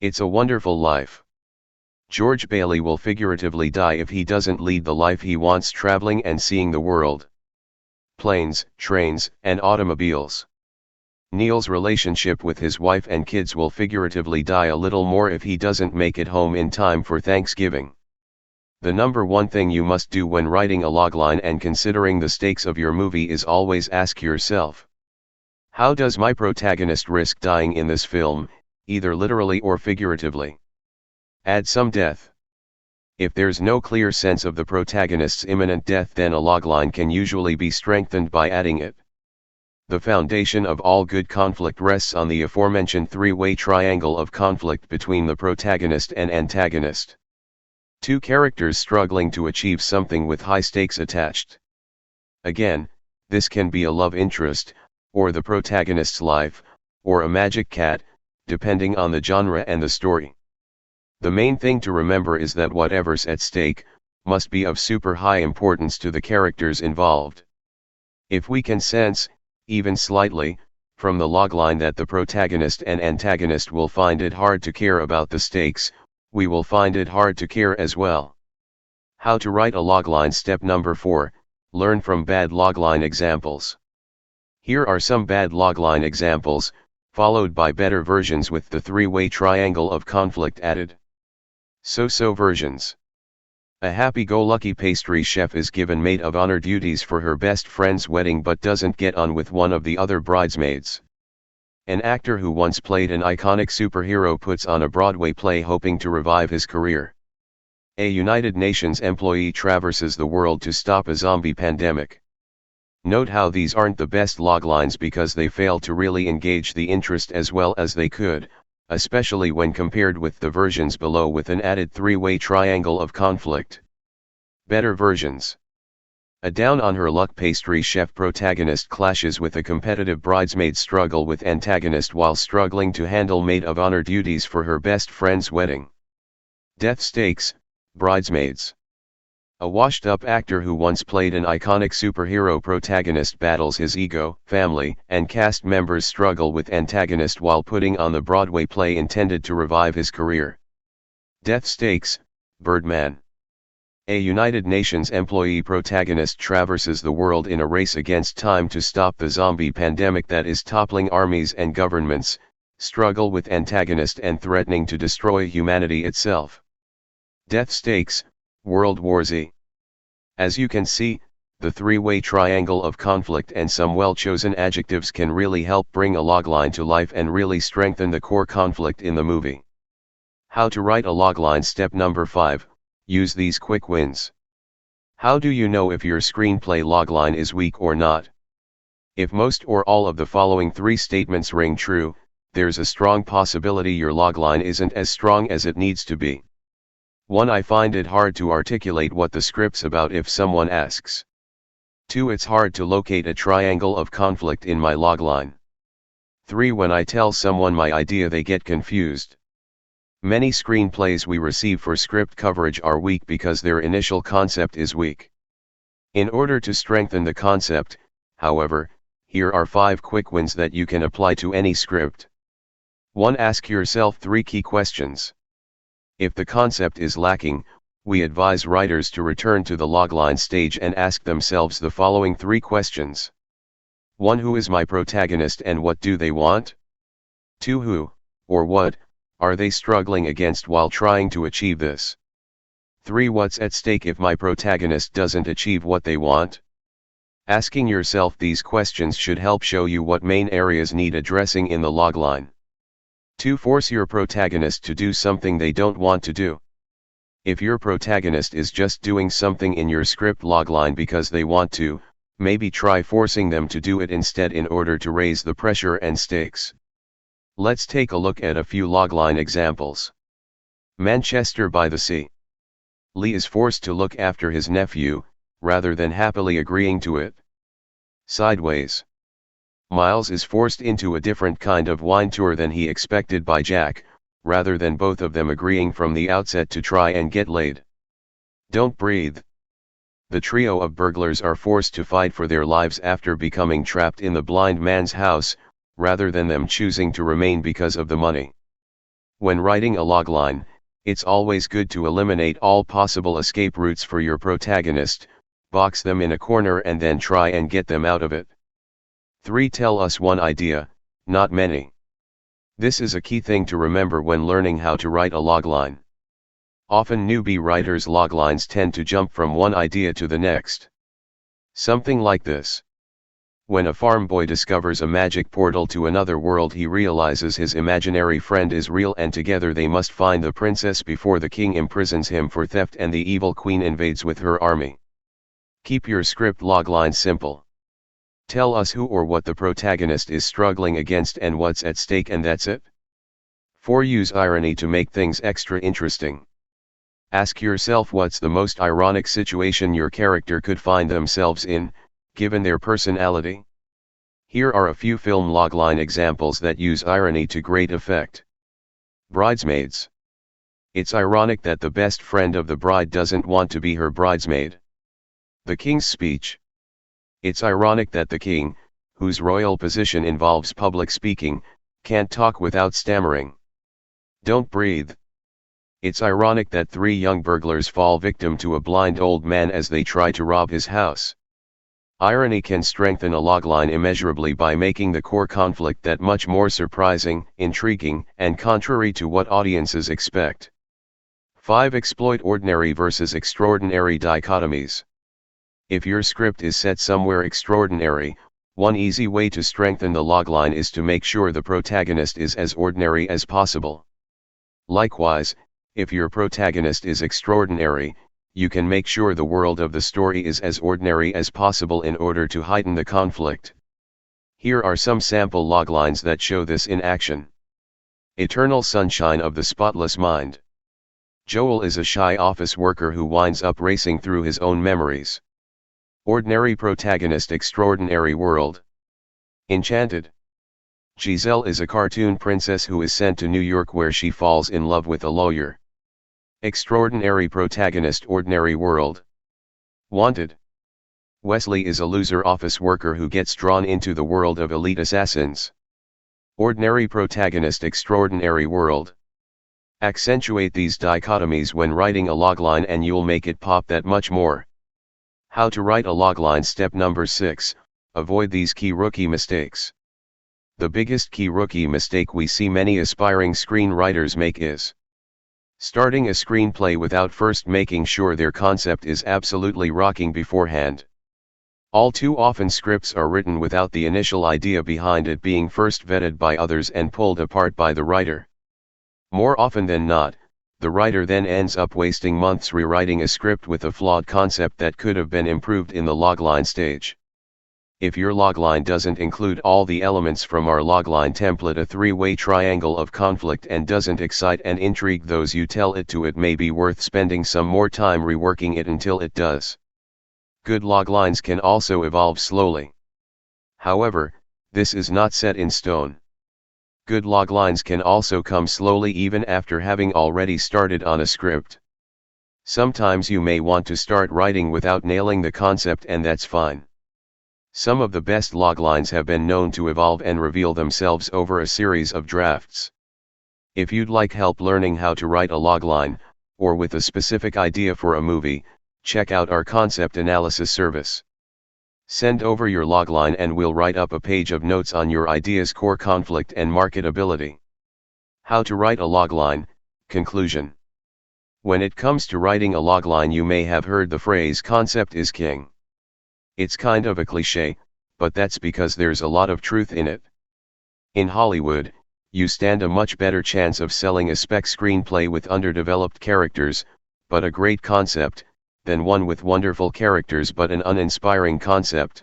It's a Wonderful Life. George Bailey will figuratively die if he doesn't lead the life he wants, traveling and seeing the world. Planes, trains, and automobiles. Neil's relationship with his wife and kids will figuratively die a little more if he doesn't make it home in time for Thanksgiving. The number one thing you must do when writing a logline and considering the stakes of your movie is always ask yourself, how does my protagonist risk dying in this film, either literally or figuratively? Add some death. If there's no clear sense of the protagonist's imminent death, then a logline can usually be strengthened by adding it. The foundation of all good conflict rests on the aforementioned three-way triangle of conflict between the protagonist and antagonist. Two characters struggling to achieve something with high stakes attached. Again, this can be a love interest, or the protagonist's life, or a magic cat, depending on the genre and the story. The main thing to remember is that whatever's at stake must be of super high importance to the characters involved. If we can sense, even slightly, from the logline that the protagonist and antagonist will find it hard to care about the stakes, we will find it hard to care as well. How to write a logline. Step number 4, learn from bad logline examples. Here are some bad logline examples, followed by better versions with the three-way triangle of conflict added. So-so versions. A happy-go-lucky pastry chef is given maid of honor duties for her best friend's wedding but doesn't get on with one of the other bridesmaids. An actor who once played an iconic superhero puts on a Broadway play hoping to revive his career. A United Nations employee traverses the world to stop a zombie pandemic. Note how these aren't the best loglines because they fail to really engage the interest as well as they could, especially when compared with the versions below with an added three-way triangle of conflict. Better versions. A down-on-her-luck pastry chef protagonist clashes with a competitive bridesmaid struggle with antagonist while struggling to handle maid of honor duties for her best friend's wedding. Death stakes, bridesmaids. A washed-up actor who once played an iconic superhero protagonist battles his ego, family, and cast members struggle with antagonist while putting on the Broadway play intended to revive his career. Death stakes, Birdman. A United Nations employee protagonist traverses the world in a race against time to stop the zombie pandemic that is toppling armies and governments, struggle with antagonist and threatening to destroy humanity itself. Death stakes, World War Z. As you can see, the three-way triangle of conflict and some well-chosen adjectives can really help bring a logline to life and really strengthen the core conflict in the movie. How to write a logline. Step number 5, use these quick wins. How do you know if your screenplay logline is weak or not? If most or all of the following 3 statements ring true, there's a strong possibility your logline isn't as strong as it needs to be. 1. I find it hard to articulate what the script's about if someone asks. 2. It's hard to locate a triangle of conflict in my logline. 3. When I tell someone my idea they get confused. Many screenplays we receive for script coverage are weak because their initial concept is weak. In order to strengthen the concept, however, here are 5 quick wins that you can apply to any script. 1. Ask yourself 3 key questions. If the concept is lacking, we advise writers to return to the logline stage and ask themselves the following 3 questions. 1. Who is my protagonist and what do they want? 2. Who, or what, are they struggling against while trying to achieve this? 3. What's at stake if my protagonist doesn't achieve what they want? Asking yourself these questions should help show you what main areas need addressing in the logline. 2. Force your protagonist to do something they don't want to do. If your protagonist is just doing something in your script logline because they want to, maybe try forcing them to do it instead in order to raise the pressure and stakes. Let's take a look at a few logline examples. Manchester by the Sea. Lee is forced to look after his nephew, rather than happily agreeing to it. Sideways. Miles is forced into a different kind of wine tour than he expected by Jack, rather than both of them agreeing from the outset to try and get laid. Don't Breathe. The trio of burglars are forced to fight for their lives after becoming trapped in the blind man's house, rather than them choosing to remain because of the money. When writing a logline, it's always good to eliminate all possible escape routes for your protagonist, box them in a corner and then try and get them out of it. 3. Tell us one idea, not many. This is a key thing to remember when learning how to write a logline. Often newbie writers' loglines tend to jump from one idea to the next. Something like this. When a farm boy discovers a magic portal to another world, he realizes his imaginary friend is real and together they must find the princess before the king imprisons him for theft and the evil queen invades with her army. Keep your script logline simple. Tell us who or what the protagonist is struggling against and what's at stake, and that's it. 4. Use irony to make things extra interesting. Ask yourself what's the most ironic situation your character could find themselves in, given their personality. Here are a few film logline examples that use irony to great effect. Bridesmaids. It's ironic that the best friend of the bride doesn't want to be her bridesmaid. The King's Speech. It's ironic that the king, whose royal position involves public speaking, can't talk without stammering. Don't breathe. It's ironic that 3 young burglars fall victim to a blind old man as they try to rob his house. Irony can strengthen a logline immeasurably by making the core conflict that much more surprising, intriguing, and contrary to what audiences expect. 5. Exploit ordinary versus extraordinary dichotomies. If your script is set somewhere extraordinary, one easy way to strengthen the logline is to make sure the protagonist is as ordinary as possible. Likewise, if your protagonist is extraordinary, you can make sure the world of the story is as ordinary as possible in order to heighten the conflict. Here are some sample loglines that show this in action. Eternal sunshine of the spotless mind. Joel is a shy office worker who winds up racing through his own memories. Ordinary protagonist, extraordinary world. Enchanted. Giselle is a cartoon princess who is sent to New York where she falls in love with a lawyer. Extraordinary protagonist, ordinary world. Wanted. Wesley is a loser office worker who gets drawn into the world of elite assassins. Ordinary protagonist, extraordinary world. Accentuate these dichotomies when writing a logline and you'll make it pop that much more. How to write a logline. Step number 6, avoid these key rookie mistakes. The biggest key rookie mistake we see many aspiring screenwriters make is starting a screenplay without first making sure their concept is absolutely rocking beforehand. All too often scripts are written without the initial idea behind it being first vetted by others and pulled apart by the writer. More often than not, the writer then ends up wasting months rewriting a script with a flawed concept that could have been improved in the logline stage. If your logline doesn't include all the elements from our logline template, a 3-way triangle of conflict, and doesn't excite and intrigue those you tell it to, it may be worth spending some more time reworking it until it does. Good loglines can also evolve slowly. However, this is not set in stone. Good loglines can also come slowly even after having already started on a script. Sometimes you may want to start writing without nailing the concept, and that's fine. Some of the best loglines have been known to evolve and reveal themselves over a series of drafts. If you'd like help learning how to write a logline, or with a specific idea for a movie, check out our concept analysis service. Send over your logline and we'll write up a page of notes on your idea's core conflict and marketability. How to write a logline. Conclusion. When it comes to writing a logline, you may have heard the phrase "concept is king." It's kind of a cliche, but that's because there's a lot of truth in it. In Hollywood, you stand a much better chance of selling a spec screenplay with underdeveloped characters, but a great concept, than one with wonderful characters but an uninspiring concept.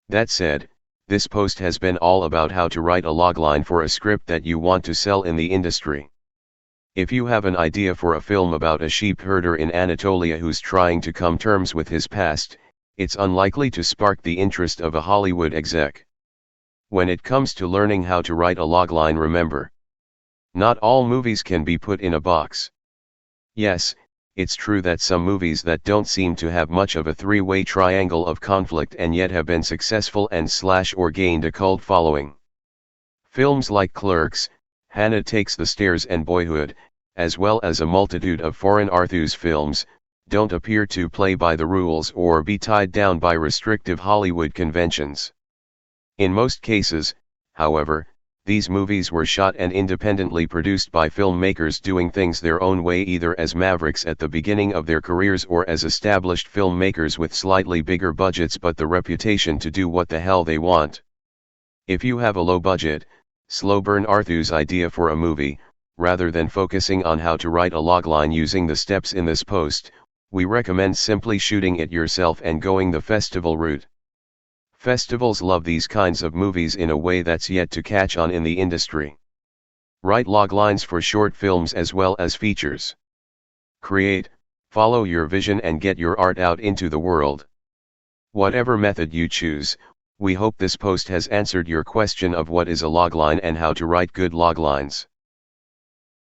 That said, this post has been all about how to write a logline for a script that you want to sell in the industry. If you have an idea for a film about a sheep herder in Anatolia who's trying to come to terms with his past, it's unlikely to spark the interest of a Hollywood exec. When it comes to learning how to write a logline, remember, not all movies can be put in a box. Yes, it's true that some movies that don't seem to have much of a 3-way triangle of conflict and yet have been successful and/or gained a cult following. Films like Clerks, Hannah Takes the Stairs and Boyhood, as well as a multitude of foreign Arthur's films, don't appear to play by the rules or be tied down by restrictive Hollywood conventions. In most cases, however, these movies were shot and independently produced by filmmakers doing things their own way, either as mavericks at the beginning of their careers or as established filmmakers with slightly bigger budgets but the reputation to do what the hell they want. If you have a low budget, slow burn Arthur's idea for a movie, rather than focusing on how to write a logline using the steps in this post, we recommend simply shooting it yourself and going the festival route. Festivals love these kinds of movies in a way that's yet to catch on in the industry. Write loglines for short films as well as features. Create, follow your vision and get your art out into the world. Whatever method you choose, we hope this post has answered your question of what is a logline and how to write good loglines.